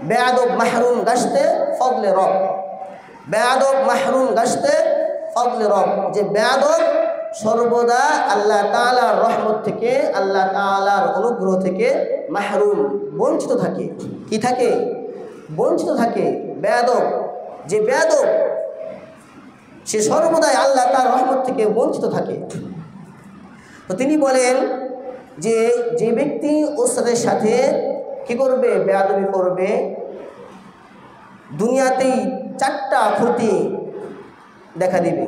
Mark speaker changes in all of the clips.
Speaker 1: বেয়াদব মাহরুম গাছতে ফজলে রব, বেয়াদব মাহরুম গাছতে ফজলে রব, যে বেয়াদব সর্বদা আল্লাহ তাআলার রহমত থেকে, আল্লাহ তাআলার অনুগ্রহ থেকে মাহরুম, বঞ্চিত থাকে। কি থাকে? বঞ্চিত থাকে। বেয়াদব, যে বেয়াদব সে সর্বদাই আল্লাহ তার রহমত থেকে বঞ্চিত থাকে। তো তিনি বলেন যে যে ব্যক্তি ওস্তাদের সাথে কি করবে? বেয়াদবি করবে, দুনিয়াতেই 4টা ক্ষতি দেখা দিবে।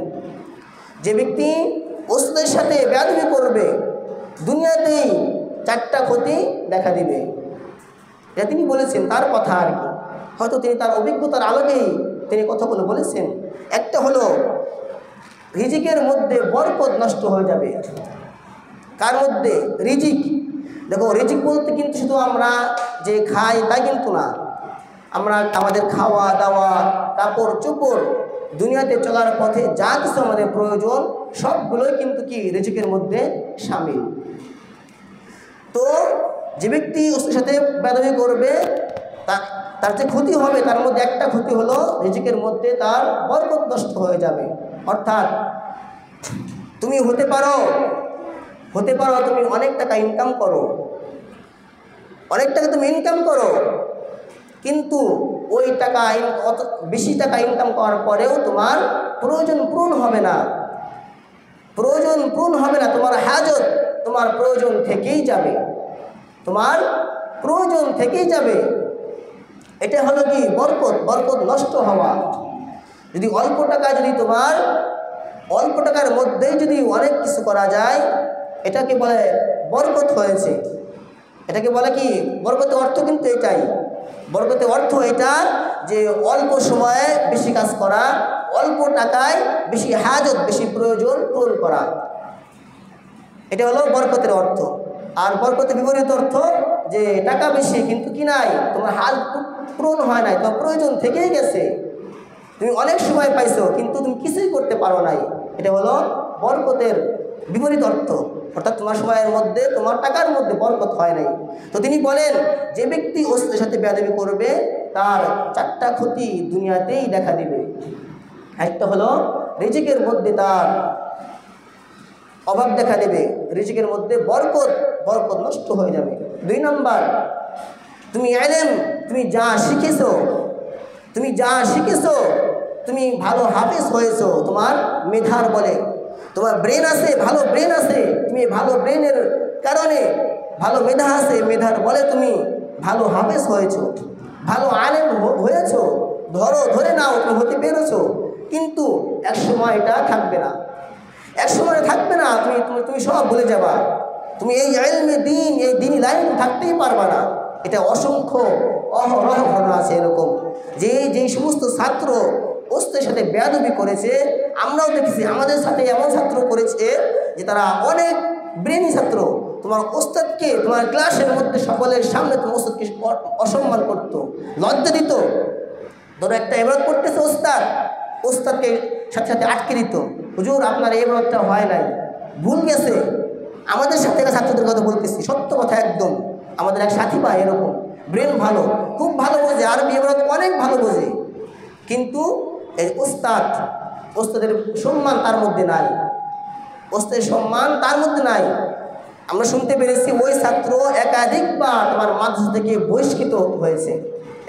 Speaker 1: যে ব্যক্তি ওস্তাদের সাথে বেয়াদবি করবে, দুনিয়াতেই 4টা ক্ষতি দেখা দিবে। এটা তিনি বলেছেন, তার কথা আর কি, হয়তো তিনি তার অভিজ্ঞতার আলোকেই তিনি কথাগুলো বলেছেন। একটা হলো রিজিকের মধ্যে বরকত নষ্ট হয়ে যাবে। কার মধ্যে? রিজিক। দেখো, রিজিক বলতে কিন্তু শুধু আমরা যে খাই তা কিন্তু না। আমরা আমাদের খাওয়া দাওয়া, কাপড় চোপড়, দুনিয়াতে চলার পথে যা কিছু আমাদের প্রয়োজন সবগুলোই কিন্তু কি রিজিকের মধ্যে শামিল। তো যে ব্যক্তি ওর সাথে বেয়াদবি করবে তার যে ক্ষতি হবে, তার মধ্যে একটা ক্ষতি হলো রিজিকের মধ্যে তার বরকত নষ্ট হয়ে যাবে। অর্থাৎ তুমি হতে পারো তুমি অনেক টাকা ইনকাম করো, অনেক টাকা তুমি ইনকাম করো, কিন্তু ওই টাকা অত বেশি টাকা ইনকাম করার পরেও তোমার প্রয়োজন পূরণ হবে না, প্রয়োজন পূরণ হবে না। তোমার হাজত, তোমার প্রয়োজন থেকেই যাবে, তোমার প্রয়োজন থেকেই যাবে। এটা হলো কি বরকত, বরকত নষ্ট হওয়া। যদি অল্প টাকা, যদি তোমার অল্প টাকার মধ্যেই যদি অনেক কিছু করা যায়, এটাকে বলে বরকত হয়েছে। এটাকে বলে কি? বরকতের অর্থ কিন্তু এটাই। বরকতের অর্থ এটা যে অল্প সময়ে বেশি কাজ করা, অল্প টাকায় বেশি হাজত, বেশি প্রয়োজন পূরণ করা, এটা হলো বরকতের অর্থ। আর বরকতের বিপরীত অর্থ যে টাকা বেশি কিন্তু কি নাই, তোমার হাল পূরণ হয় নাই, তোমার প্রয়োজন থেকেই গেছে, তুমি অনেক সময় পাইছো কিন্তু তুমি কিছুই করতে পারো নাই, এটা হলো বরকতের বিপরীত অর্থ। অর্থাৎ তোমার সময়ের মধ্যে, তোমার টাকার মধ্যে বরকত হয় নাই। তো তিনি বলেন যে ব্যক্তি ওস্তাদের সাথে বেয়াদবি করবে তার 4টা ক্ষতি দুনিয়াতেই দেখা দিবে। একটা হলো রিজিকের মধ্যে তার অভাব দেখা দেবে, রিজিকের মধ্যে বরকত নষ্ট হয়ে যাবে। 2 নম্বর, তুমি ইলম, তুমি যা শিখেছো, তুমি ভালো হাফেজ হয়েছো, তোমার মেধার বলে, তোমার ব্রেন আছে, ভালো ব্রেন আছে, তুমি ভালো ব্রেনের কারণে, ভালো মেধা আছে, মেধার বলে তুমি ভালো হাফেজ হয়েছো, ভালো আলেম হয়েছো, ধরে নাও তুমি হতে পেরেছো, কিন্তু এক সময় এটা থাকবে না, এক সময় থাকবে না, তুমি সব ভুলে যাবা, তুমি এই ইলমে দ্বীন, এই দ্বীনি লাইন থাকতেই পারবা না। এটা অসংখ্য অহরহ ঘটনা আছে এরকম, যে সমস্ত ছাত্র ওস্তাদের সাথে বেয়াদবি করেছে, আমরাও দেখেছি, আমাদের সাথে এমন ছাত্র করেছে যে তারা অনেক ব্রেনি ছাত্র, তোমার ওস্তাদকে তোমার ক্লাসের মধ্যে সকলের সামনে তোমার ওস্তাদকে অসম্মান করত, লজ্জা দিত। ধরো একটা ইবাদত করতেছে ওস্তাদকে সাথে সাথে আটকে দিত, হুজুর আপনার এই ইবাদতটা হয় নাই, ভুল গেছে। আমাদের সাথে ছাত্রদের কথা বলতেছি, সত্য কথা একদম। আমাদের এক সাথী ভাই এরকম, ব্রেন ভালো, খুব ভালো বোঝে, আরবি ইবাদত অনেক ভালো বোঝে, কিন্তু এই ওস্তাদের সম্মান তার মধ্যে নাই, ওস্তাদের সম্মান তার মধ্যে নাই। আমরা শুনতে পেরেছি ওই ছাত্র একাধিকবার তোমার মাদ্রাসা থেকে বহিষ্কৃত হয়েছে।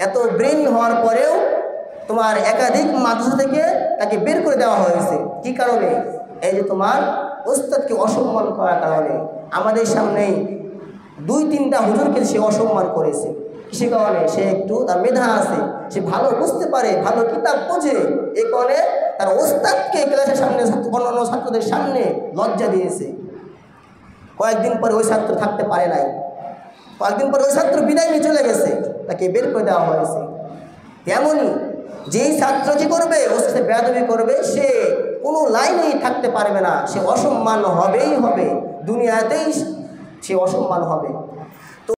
Speaker 1: এত ব্রেন হওয়ার পরেও তোমার একাধিক মাদ্রাসা থেকে তাকে বের করে দেওয়া হয়েছে। কি কারণে? এই যে তোমার ওস্তাদকে অসম্মান করার কারণে। আমাদের সামনেই 2-3টা হুজুরকে সে অসম্মান করেছে। কিসের কারণে? সে একটু তার মেধা আছে, সে ভালো বুঝতে পারে, ভালো কিতাব বোঝে, এই কারণে তার ওস্তাদকে ক্লাসের সামনে, অন্যান্য ছাত্রদের সামনে লজ্জা দিয়েছে। কয়েকদিন পরে ওই ছাত্র থাকতে পারে নাই, কয়েকদিন পরে ওই ছাত্র বিদায় নিয়ে চলে গেছে, তাকে বের করে দেওয়া হয়েছে। তেমনই যেই ছাত্র কি করবে, ওর সাথে বেয়াদবি করবে, সে কোনো লাইনেই থাকতে পারবে না, সে অসম্মান হবেই হবে, দুনিয়াতেই সে অসম্মান হবে।